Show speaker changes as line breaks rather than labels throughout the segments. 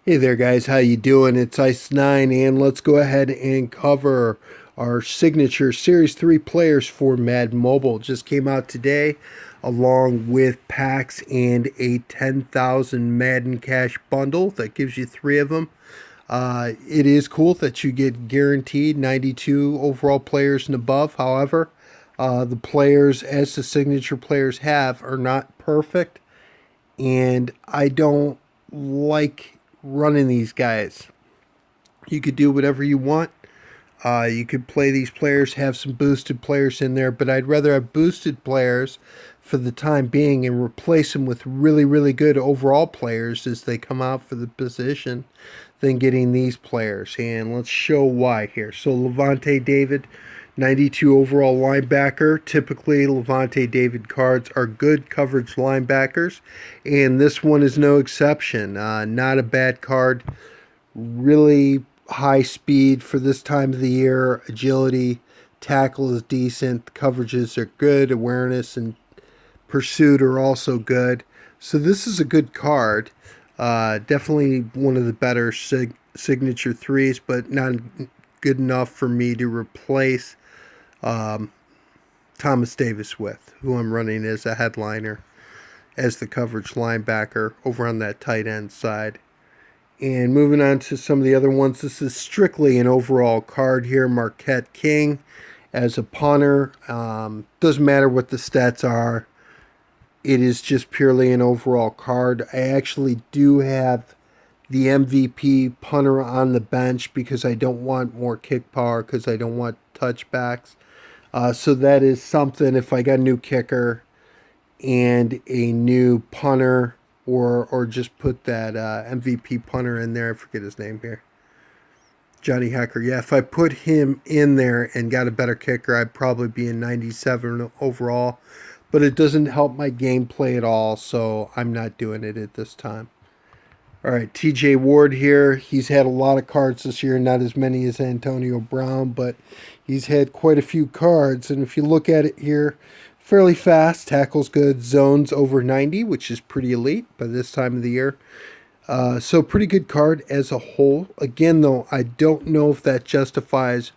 Hey there guys, how you doing? It's Ice9 and let's go ahead and cover our signature Series 3 players for Madden Mobile. Just came out today along with packs and a 10,000 Madden Cash bundle that gives you three of them. It is cool that you get guaranteed 92 overall players and above. However, the players, as the signature players have, are not perfect, and I don't like running these guys. You could do whatever you want. You could play these players, have some boosted players in there, but I'd rather have boosted players for the time being and replace them with really, really good overall players as they come out for the position than getting these players. And let's show why here. So Levante David, 92 overall linebacker. Typically, Levante David cards are good coverage linebackers, and this one is no exception. Not a bad card. Really high speed for this time of the year. Agility, tackle is decent. Coverages are good. Awareness and pursuit are also good. So this is a good card. Definitely one of the better signature threes, but not good enough for me to replace Thomas Davis with, who I'm running as a headliner, as the coverage linebacker over on that tight end side. And moving on to some of the other ones, this is strictly an overall card here. Marquette King as a punter. Doesn't matter what the stats are. It is just purely an overall card. I actually do have the MVP punter on the bench because I don't want more kick power, because I don't want touchbacks. So that is something, if I got a new kicker and a new punter, or just put that MVP punter in there. I forget his name here. Johnny Hecker. Yeah, if I put him in there and got a better kicker, I'd probably be in 97 overall. But it doesn't help my gameplay at all, so I'm not doing it at this time. All right, TJ Ward here. He's had a lot of cards this year, not as many as Antonio Brown, but he's had quite a few cards. And if you look at it here, fairly fast, tackles good, zones over 90, which is pretty elite by this time of the year. So pretty good card as a whole. Again, though, I don't know if that justifies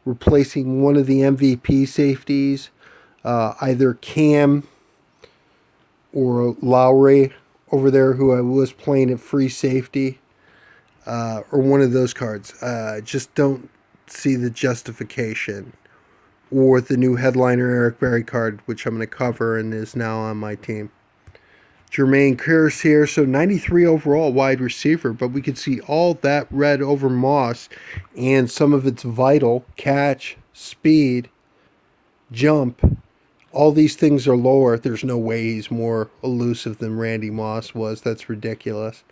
replacing one of the MVP safeties, either Cam or Lowry over there, who I was playing at free safety, or one of those cards. Just don't see the justification. Or the new headliner Eric Berry card, which I'm going to cover and is now on my team. Jermaine Kearse here, so 93 overall wide receiver, but we can see all that red over Moss, and some of its vital catch, speed, jump. All these things are lower. There's no way he's more elusive than Randy Moss was. That's ridiculous.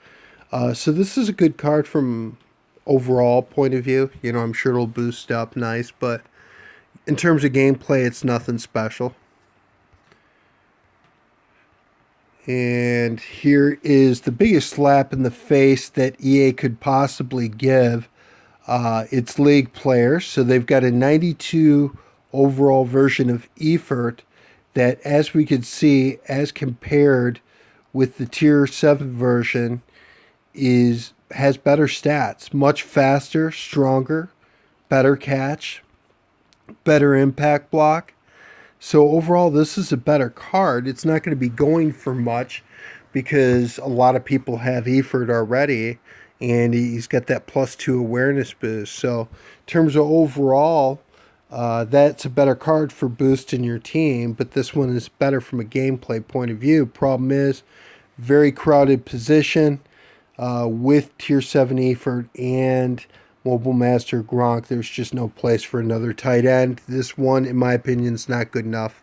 So this is a good card from overall point of view. You know, I'm sure it'll boost up nice, but in terms of gameplay, it's nothing special. And here is the biggest slap in the face that EA could possibly give its league players. So they've got a 92 overall version of Efert that, as we could see, as compared with the Tier 7 version, has better stats. Much faster, stronger, better catch, better impact block. So overall, this is a better card. It's not going to be going for much because a lot of people have Efert already, and he's got that +2 awareness boost. So in terms of overall, that's a better card for boosting your team, but this one is better from a gameplay point of view. Problem is, very crowded position with Tier 7 Efert and Mobile Master Gronk. There's just no place for another tight end. This one, in my opinion, is not good enough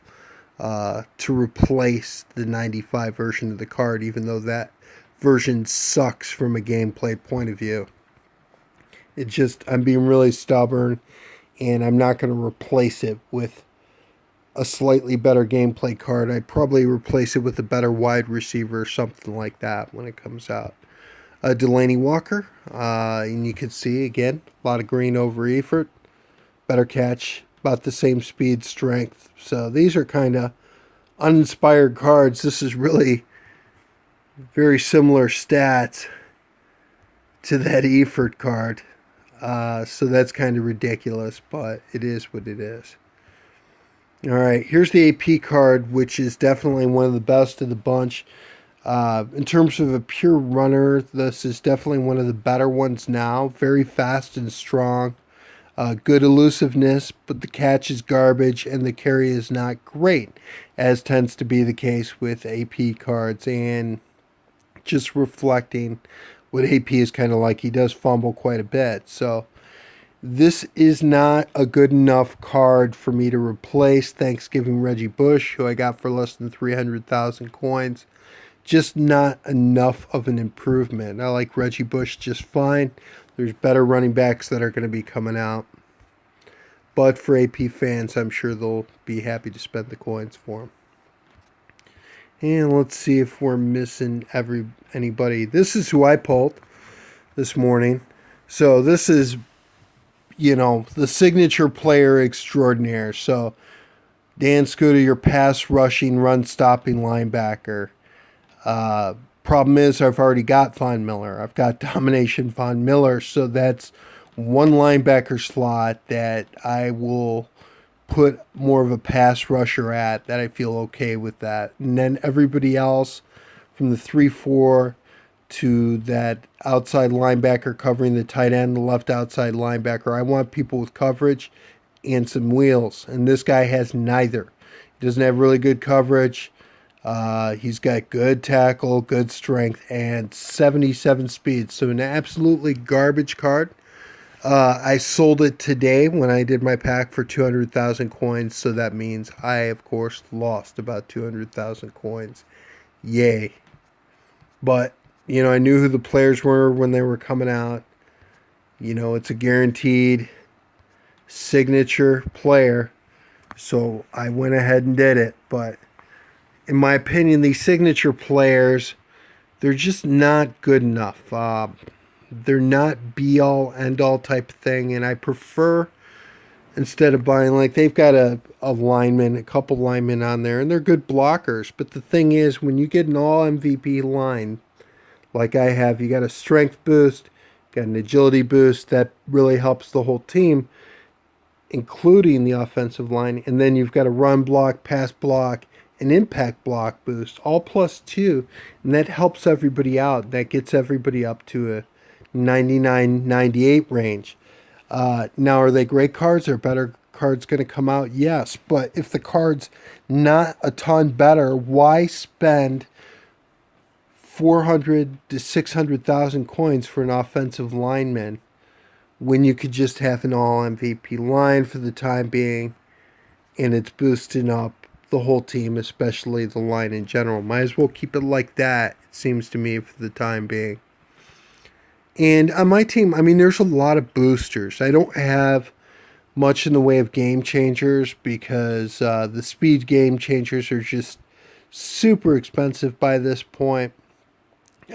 to replace the 95 version of the card, even though that version sucks from a gameplay point of view. I'm being really stubborn, and I'm not going to replace it with a slightly better gameplay card. I'd probably replace it with a better wide receiver or something like that when it comes out. Delaney Walker, and you can see, again, a lot of green over Efert. Better catch, about the same speed, strength. So these are kind of uninspired cards. This is really very similar stats to that Eford card. So that's kind of ridiculous, but it is what it is. All right, here's the AP card, which is definitely one of the best of the bunch. In terms of a pure runner, this is definitely one of the better ones now. Very fast and strong. Good elusiveness, but the catch is garbage and the carry is not great, as tends to be the case with AP cards. And just reflecting what AP is kind of like, he does fumble quite a bit. So this is not a good enough card for me to replace Thanksgiving Reggie Bush, who I got for less than 300,000 coins. Just not enough of an improvement. I like Reggie Bush just fine. There's better running backs that are going to be coming out. But for AP fans, I'm sure they'll be happy to spend the coins for him. And let's see if we're missing anybody. This is who I pulled this morning. So this is, the signature player extraordinaire. So Dan Scooter, your pass rushing, run stopping linebacker. Problem is, I've already got Von Miller. I've got Domination Von Miller, so that's one linebacker slot that I will put more of a pass rusher at, that I feel okay with that. And then everybody else from the 3-4 to that outside linebacker covering the tight end, the left outside linebacker. I want people with coverage and some wheels, and this guy has neither. He doesn't have really good coverage. He's got good tackle, good strength, and 77 speed. So an absolutely garbage card. I sold it today when I did my pack for 200,000 coins. So that means I, of course, lost about 200,000 coins. Yay. But, I knew who the players were when they were coming out. It's a guaranteed signature player. So I went ahead and did it. But in my opinion, these signature players, they're just not good enough. They're not be-all, end-all type of thing, and I prefer, instead of buying, they've got a couple linemen on there, and they're good blockers, but the thing is, when you get an all-MVP line, like I have, you got a strength boost, got an agility boost, that really helps the whole team, including the offensive line, and then you've got a run block, pass block, an impact block boost, all +2, and that helps everybody out. That gets everybody up to a 99, 98 range. Now, are they great cards? Are better cards going to come out? Yes, but if the card's not a ton better, why spend 400 to 600,000 coins for an offensive lineman when you could just have an all MVP line for the time being, and it's boosting up the whole team, especially the line in general? Might as well keep it like that, it seems to me, for the time being. And on my team, there's a lot of boosters. I don't have much in the way of game changers because the speed game changers are just super expensive by this point.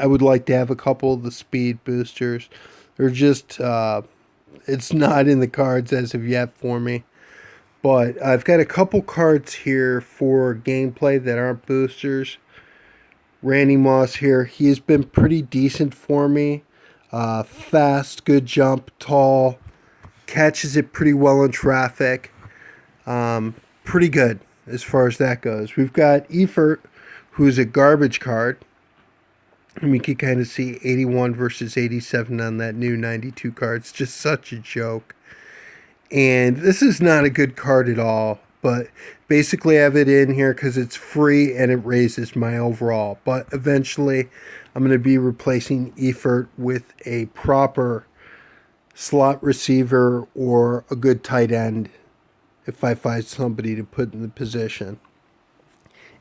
I would like to have a couple of the speed boosters. They're just, it's not in the cards as of yet for me. But I've got a couple cards here for gameplay that aren't boosters. Randy Moss here. He has been pretty decent for me. Fast, good jump, tall, catches it pretty well in traffic. Pretty good as far as that goes. We've got Eford, who's a garbage card. And we can kind of see 81 versus 87 on that new 92 card. It's just such a joke. And this is not a good card at all. But basically I have it in here because it's free and it raises my overall. But eventually I'm going to be replacing Eford with a proper slot receiver or a good tight end if I find somebody to put in the position.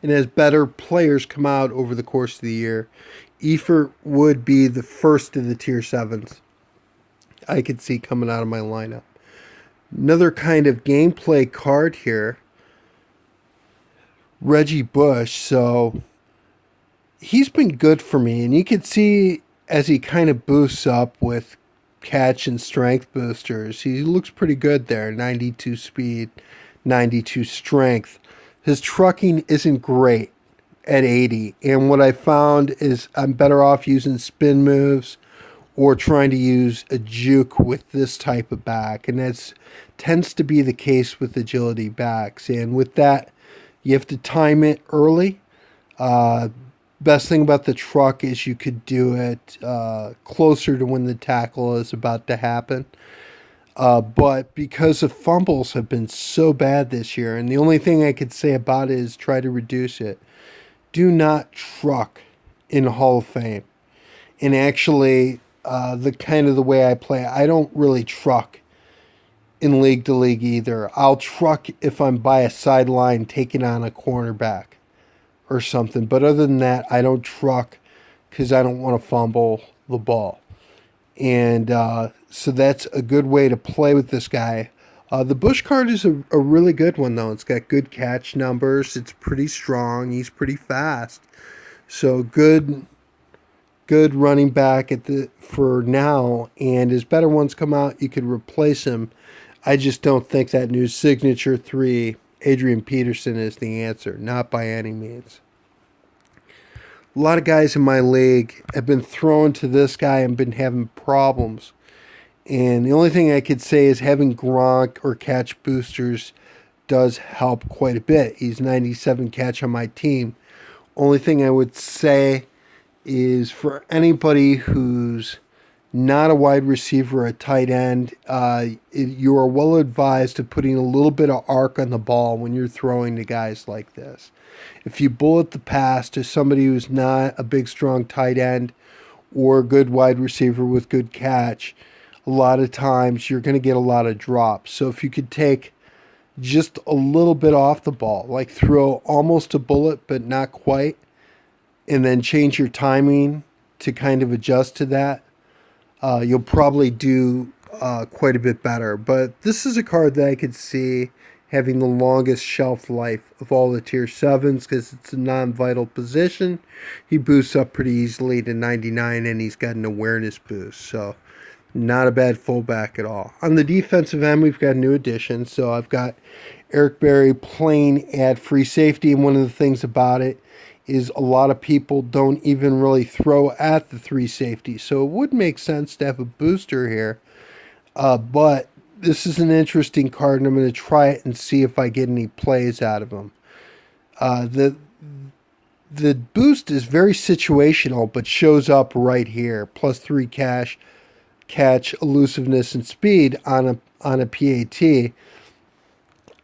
And as better players come out over the course of the year, Eford would be the first of the tier 7s I could see coming out of my lineup. Another kind of gameplay card here, Reggie Bush. So he's been good for me, and you can see as he kind of boosts up with catch and strength boosters, he looks pretty good there. 92 speed, 92 strength. His trucking isn't great at 80, and what I found is I'm better off using spin moves or trying to use a juke with this type of back. And that's tends to be the case with agility backs. And with that, you have to time it early. Uh, Best thing about the truck is you could do it closer to when the tackle is about to happen. But because the fumbles have been so bad this year, and the only thing I could say about it is try to reduce it. Do not truck in Hall of Fame. And actually, the kind of the way I play, I don't really truck in league to league either. I'll truck if I'm by a sideline taking on a cornerback or something. But other than that, I don't truck because I don't want to fumble the ball. And so that's a good way to play with this guy. The Bush card is a really good one, though. It's got good catch numbers. It's pretty strong. He's pretty fast. So good running back for now. And as better ones come out, you could replace him. I just don't think that new signature 3, Adrian Peterson, is the answer. Not by any means. A lot of guys in my league have been thrown to this guy and been having problems. And the only thing I could say is having Gronk or catch boosters does help quite a bit. He's 97 catch on my team. Only thing I would say is for anybody who's not a wide receiver, a tight end, you are well advised of putting a little bit of arc on the ball when you're throwing to guys like this. If you bullet the pass to somebody who's not a big, strong tight end or a good wide receiver with good catch, a lot of times you're going to get a lot of drops. So if you could take just a little bit off the ball, like throw almost a bullet but not quite, and then change your timing to kind of adjust to that, you'll probably do quite a bit better. But this is a card that I could see having the longest shelf life of all the tier 7s because it's a non-vital position. He boosts up pretty easily to 99, and he's got an awareness boost. So not a bad fullback at all. On the defensive end, we've got new additions. So I've got Eric Berry playing at free safety, and one of the things about it is a lot of people don't even really throw at the 3 safety. So it would make sense to have a booster here. But this is an interesting card, and I'm going to try it and see if I get any plays out of him. The boost is very situational, but shows up right here. +3 catch, elusiveness, and speed on a PAT.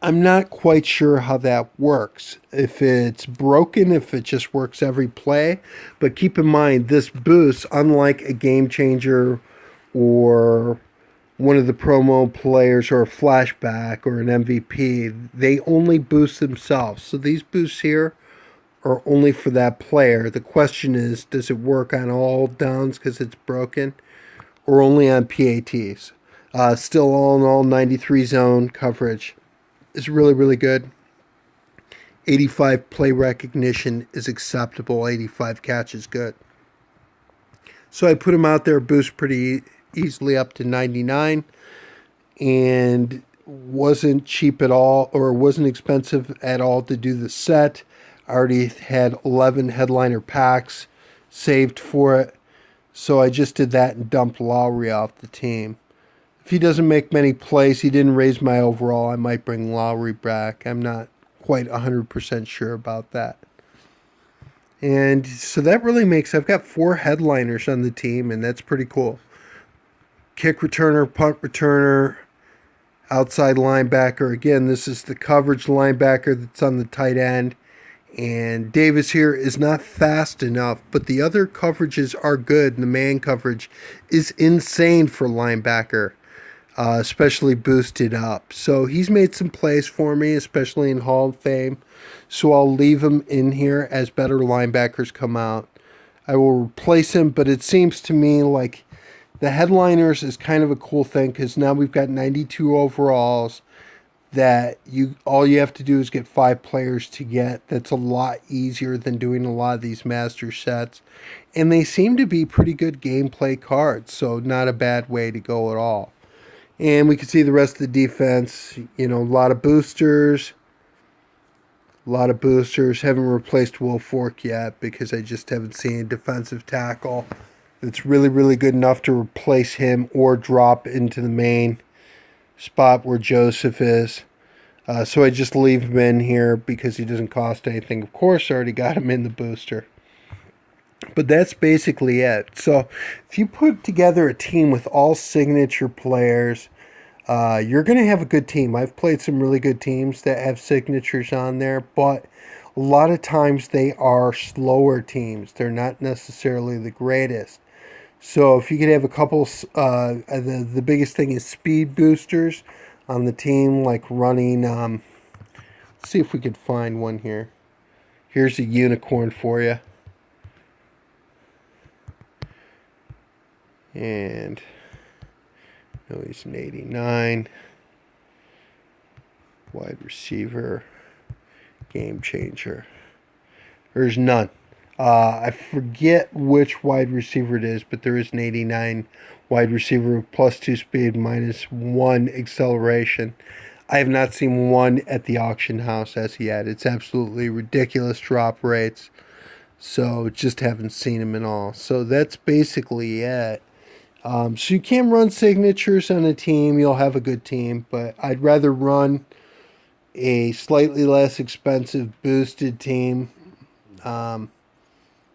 I'm not quite sure how that works. If it's broken, if it just works every play. But keep in mind, this boost, unlike a game changer or one of the promo players or a flashback or an MVP, they only boost themselves. So these boosts here are only for that player. The question is, does it work on all downs because it's broken or only on PATs? Still, all in all, 93 zone coverage is really, really good. 85 play recognition is acceptable. 85 catch is good. So I put him out there, boost pretty easily up to 99, and wasn't cheap at all, or wasn't expensive at all to do the set. I already had 11 headliner packs saved for it, so I just did that and dumped Lowry off the team. If he doesn't make many plays, he didn't raise my overall, I might bring Lowry back. I'm not quite 100% sure about that. And so that really makes, I've got 4 headliners on the team, and that's pretty cool. Kick returner, punt returner, outside linebacker. Again, this is the coverage linebacker that's on the tight end. And Davis here is not fast enough, but the other coverages are good. And the man coverage is insane for linebacker, especially boosted up. So he's made some plays for me, especially in Hall of Fame. So I'll leave him in here as better linebackers come out. I will replace him, but it seems to me like the headliners is kind of a cool thing because now we've got 92 overalls that all you have to do is get 5 players to get. That's a lot easier than doing a lot of these master sets. And they seem to be pretty good gameplay cards, so not a bad way to go at all. And we can see the rest of the defense, a lot of boosters. Haven't replaced Will Fork yet because I just haven't seen a defensive tackle that's really, really good enough to replace him or drop into the main spot where Joseph is. So I just leave him in here because he doesn't cost anything. Of course, I already got him in the booster. But that's basically it. So if you put together a team with all signature players, you're going to have a good team. I've played some really good teams that have signatures on there, but a lot of times they are slower teams. They're not necessarily the greatest. So if you could have a couple, the biggest thing is speed boosters on the team, like running. Let's see if we could find one here. Here's a unicorn for you. And no, he's an 89. Wide receiver. Game changer. There's none. I forget which wide receiver it is, but there is an 89 wide receiver with +2 speed, -1 acceleration. I have not seen one at the auction house as yet. It's absolutely ridiculous drop rates. So just haven't seen them at all. So that's basically it. So you can run signatures on a team. You'll have a good team, but I'd rather run a slightly less expensive boosted team.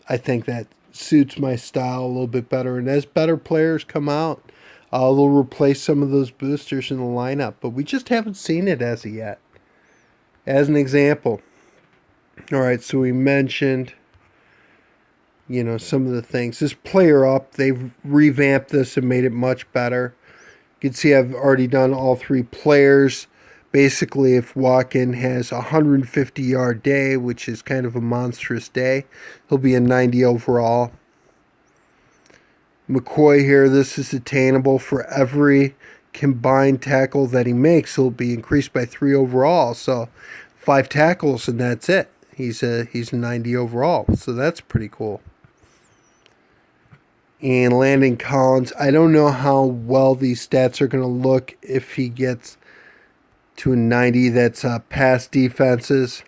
I think that suits my style a little bit better. And as better players come out, they'll replace some of those boosters in the lineup. But we just haven't seen it as of yet. As an example. All right, so we mentioned, some of the things. This player up, they've revamped this and made it much better. You can see I've already done all 3 players. Basically, if Walken has a 150-yard day, which is kind of a monstrous day, he'll be a 90 overall. McCoy here, this is attainable for every combined tackle that he makes. He'll be increased by 3 overall. So 5 tackles and that's it. He's a 90 overall. So that's pretty cool. And Landon Collins, I don't know how well these stats are going to look if he gets to a 90. That's pass defenses.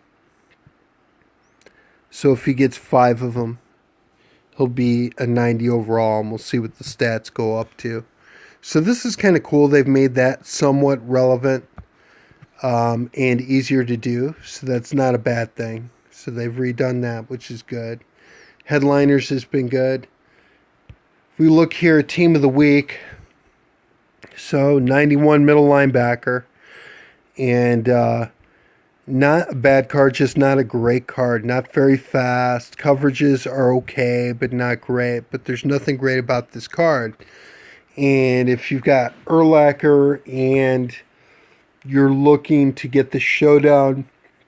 So if he gets 5 of them, he'll be a 90 overall, and we'll see what the stats go up to. So this is kind of cool. They've made that somewhat relevant and easier to do, so that's not a bad thing. So they've redone that, which is good. Headliners has been good. If we look here at Team of the Week, so 91 middle linebacker, and not a bad card, just not a great card. Not very fast. Coverages are okay, but not great. But there's nothing great about this card. And if you've got Urlacher and you're looking to get the showdown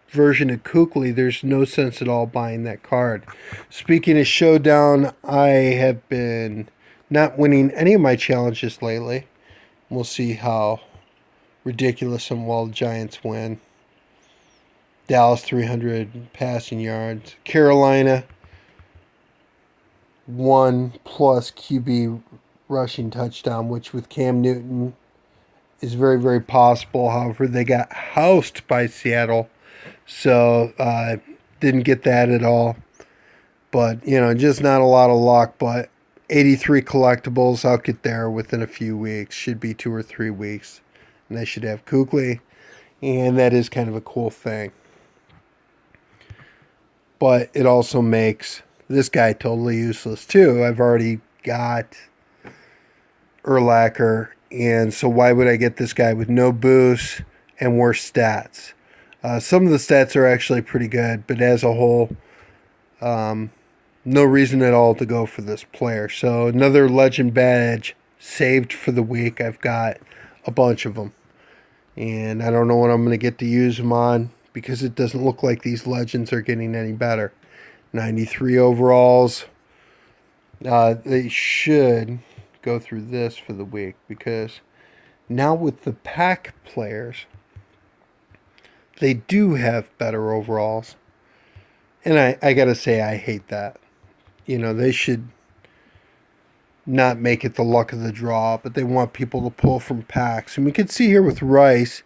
version of Kuechly, there's no sense at all buying that card. Speaking of showdown, I have been not winning any of my challenges lately. We'll see how ridiculous and well the Giants win. Dallas 300 passing yards. Carolina 1+ QB rushing touchdown, which with Cam Newton is very, very possible. However, they got housed by Seattle, so didn't get that at all. But, just not a lot of luck. But 83 collectibles, I'll get there within a few weeks. Should be 2 or 3 weeks. And I should have Kuechly, and that is kind of a cool thing. But it also makes this guy totally useless too. I've already got Urlacher, and so why would I get this guy with no boost and worse stats? Some of the stats are actually pretty good, but as a whole, no reason at all to go for this player. So another legend badge saved for the week. I've got a bunch of them, and I don't know what I'm going to get to use them on, because it doesn't look like these legends are getting any better. 93 overalls. They should go through this for the week, because now with the pack players, they do have better overalls. And I got to say, I hate that. They should not make it the luck of the draw, but they want people to pull from packs. And we can see here with Rice,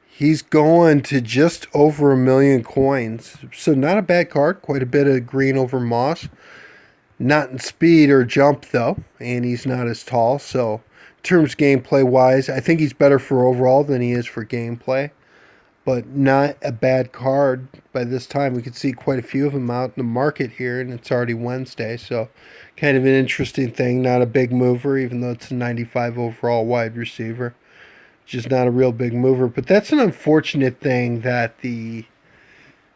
he's going to just over 1 million coins. So not a bad card. Quite a bit of green over moss. Not in speed or jump, though, and he's not as tall. So, in terms of gameplay wise, I think he's better for overall than he is for gameplay. But not a bad card by this time. We could see quite a few of them out in the market here, and it's already Wednesday. So, kind of an interesting thing. Not a big mover, even though it's a 95 overall wide receiver. Just not a real big mover. But that's an unfortunate thing that the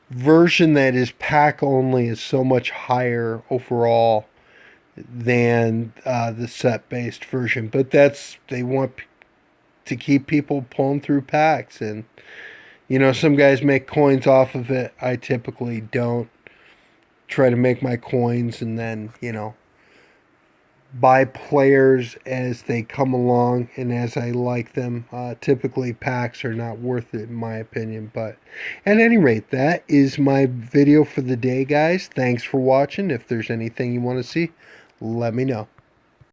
version that is pack only is so much higher overall than the set based version. But they want to keep people pulling through packs, and some guys make coins off of it. I typically don't try to make my coins and then buy players as they come along and as I like them. Typically, packs are not worth it, in my opinion. But at any rate, that is my video for the day, guys. Thanks for watching. If there's anything you want to see, let me know.